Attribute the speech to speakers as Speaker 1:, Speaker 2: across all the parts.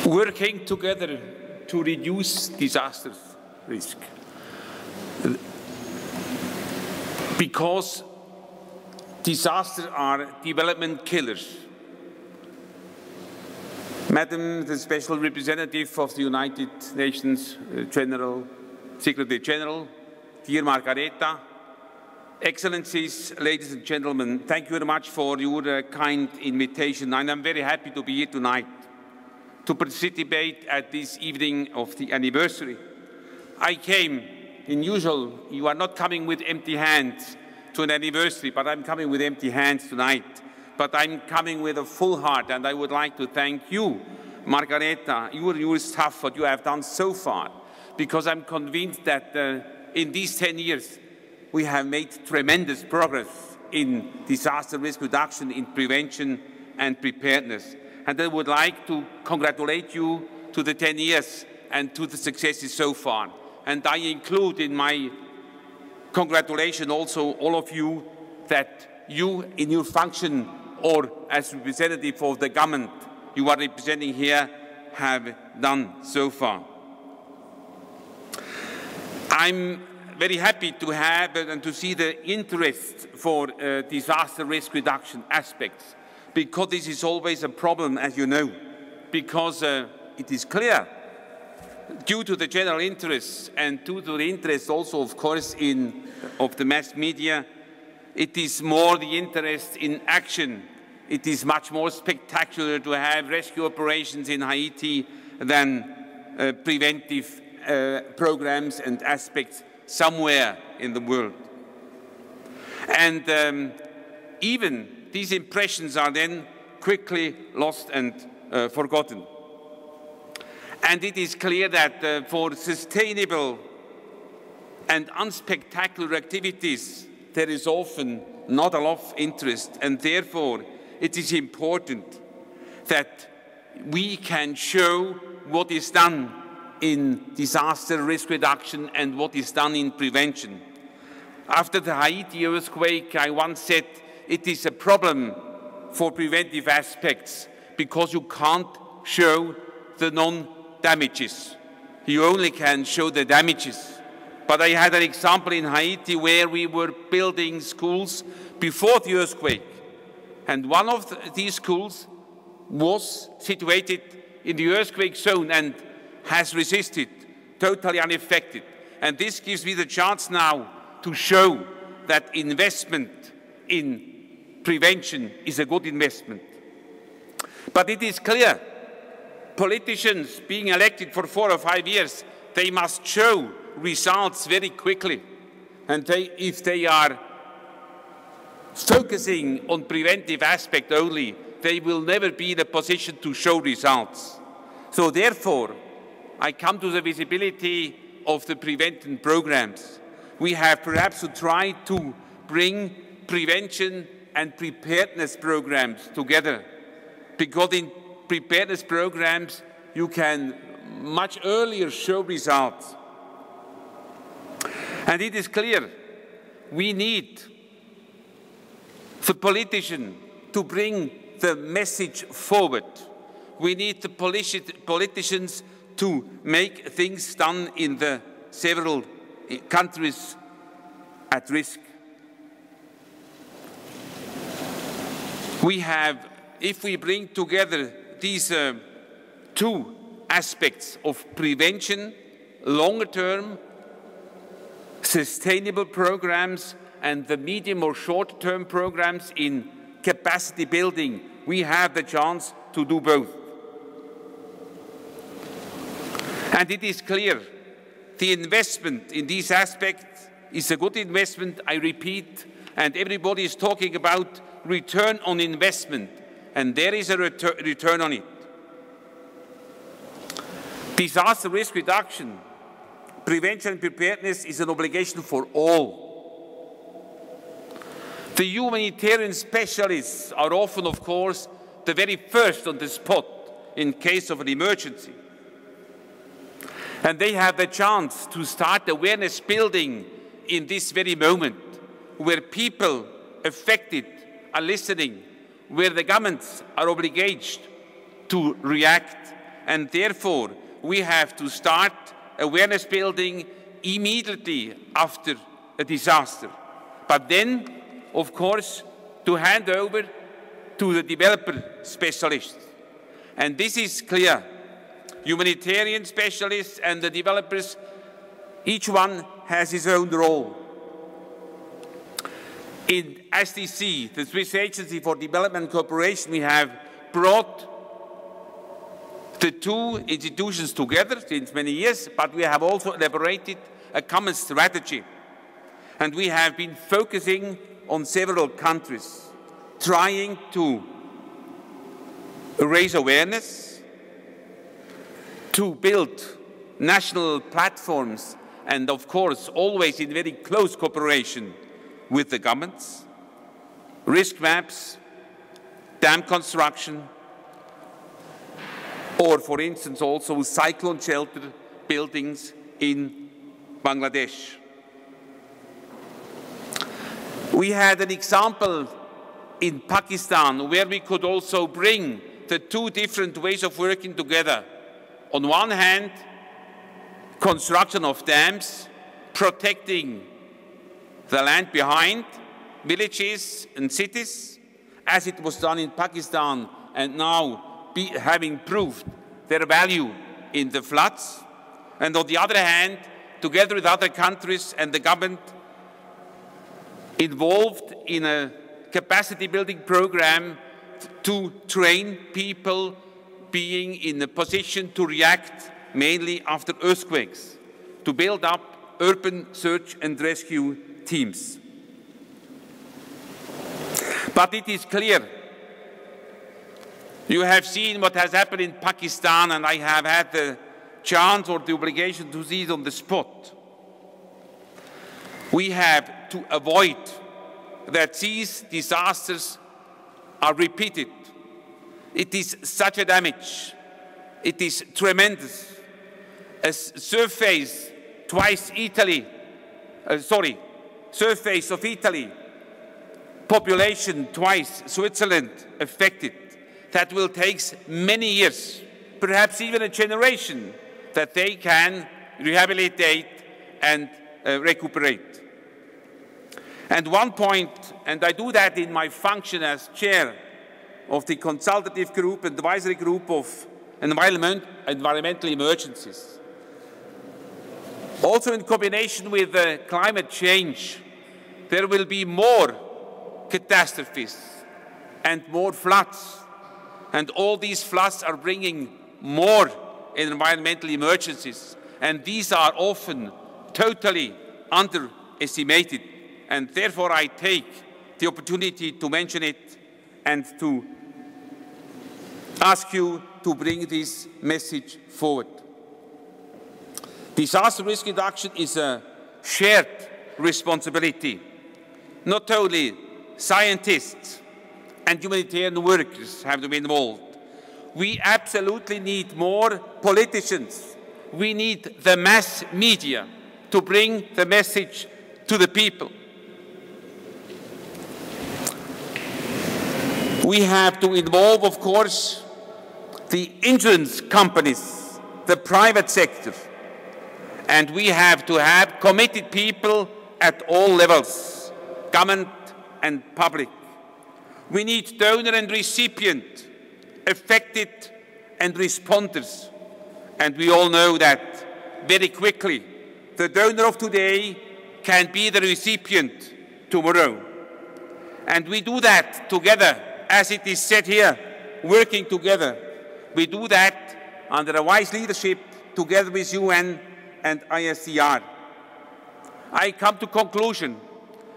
Speaker 1: working together to reduce disaster risk. Because disasters are development killers. Madam, the Special Representative of the United Nations Secretary General, dear Margareta, Excellencies, ladies and gentlemen, thank you very much for your kind invitation, and I'm very happy to be here tonight to participate at this evening of the anniversary. I came, in usual, you are not coming with empty hands to an anniversary, but I'm coming with empty hands tonight. But I'm coming with a full heart, and I would like to thank you, Margareta, your staff, what you have done so far, because I'm convinced that in these 10 years, we have made tremendous progress in disaster risk reduction, in prevention and preparedness. And I would like to congratulate you to the 10 years and to the successes so far. And I include in my congratulations also all of you that you, in your function or as representative of the government you are representing here, have done so far. I'm very happy to have and to see the interest for disaster risk reduction aspects, because this is always a problem, as you know, because it is clear, due to the general interest and due to the interest also, of course, of the mass media, it is more the interest in action. It is much more spectacular to have rescue operations in Haiti than preventive programs and aspects somewhere in the world. And even these impressions are then quickly lost and forgotten. And it is clear that for sustainable and unspectacular activities, there is often not a lot of interest, and therefore it is important that we can show what is done in disaster risk reduction and what is done in prevention. After the Haiti earthquake, I once said it is a problem for preventive aspects because you can't show the non-damages. You only can show the damages. But I had an example in Haiti where we were building schools before the earthquake. And one of these schools was situated in the earthquake zone and has resisted, totally unaffected. And this gives me the chance now to show that investment in prevention is a good investment. But it is clear, politicians being elected for 4 or 5 years, they must show results very quickly. And if they are focusing on preventive aspect only, they will never be in a position to show results. So therefore, I come to the visibility of the prevention programs. We have perhaps to try to bring prevention and preparedness programs together, because in preparedness programs you can much earlier show results. And it is clear we need the politician to bring the message forward. We need the politicians to make things done in the several countries at risk. We have, if we bring together these two aspects of prevention, longer term, sustainable programs, and the medium or short term programs in capacity building, we have the chance to do both. And it is clear, the investment in these aspects is a good investment, I repeat, and everybody is talking about return on investment, and there is a return on it. Disaster risk reduction, prevention and preparedness is an obligation for all. The humanitarian specialists are often, of course, the very first on the spot in case of an emergency. And they have the chance to start awareness building in this very moment, where people affected are listening, where the governments are obligated to react, and therefore we have to start awareness building immediately after a disaster. But then, of course, to hand over to the developer specialists. And this is clear. Humanitarian specialists and the developers, each one has his own role. In SDC, the Swiss Agency for Development Cooperation, we have brought the two institutions together since many years, but we have also elaborated a common strategy. And we have been focusing on several countries, trying to raise awareness, to build national platforms, and of course, always in very close cooperation with the governments, risk maps, dam construction, or for instance also cyclone shelter buildings in Bangladesh. We had an example in Pakistan where we could also bring the two different ways of working together. On one hand, construction of dams, protecting the land behind villages and cities, as it was done in Pakistan, and now having proved their value in the floods. And on the other hand, together with other countries and the government, involved in a capacity building program to train people being in a position to react mainly after earthquakes, to build up urban search and rescue teams. But it is clear, you have seen what has happened in Pakistan, and I have had the chance or the obligation to see it on the spot. We have to avoid that these disasters are repeated. It is such a damage. It is tremendous. A surface of Italy, population twice Switzerland affected. That will take many years, perhaps even a generation, that they can rehabilitate and recuperate. And one point, and I do that in my function as chair of the consultative group and advisory group of environmental emergencies. Also in combination with climate change, there will be more catastrophes and more floods. And all these floods are bringing more environmental emergencies. And these are often totally underestimated. And therefore I take the opportunity to mention it and to ask you to bring this message forward. Disaster risk reduction is a shared responsibility. Not only scientists and humanitarian workers have to be involved. We absolutely need more politicians. We need the mass media to bring the message to the people. We have to involve, of course, the insurance companies, the private sector, and we have to have committed people at all levels, government and public. We need donor and recipient, affected and responders. And we all know that very quickly, the donor of today can be the recipient tomorrow. And we do that together, as it is said here, working together. We do that under a wise leadership together with UN and IDDR. I come to conclusion,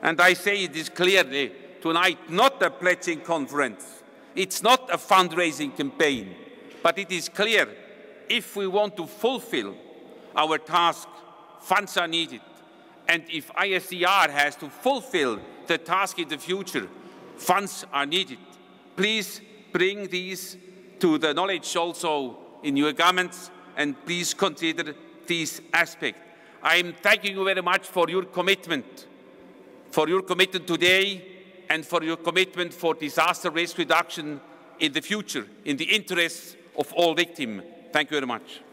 Speaker 1: and I say it is clearly tonight not a pledging conference. It's not a fundraising campaign, but it is clear if we want to fulfill our task, funds are needed. And if IDDR has to fulfill the task in the future, funds are needed. Please bring these to the knowledge also in your governments, and please consider this aspect. I am thanking you very much for your commitment today and for your commitment for disaster risk reduction in the future, in the interests of all victims. Thank you very much.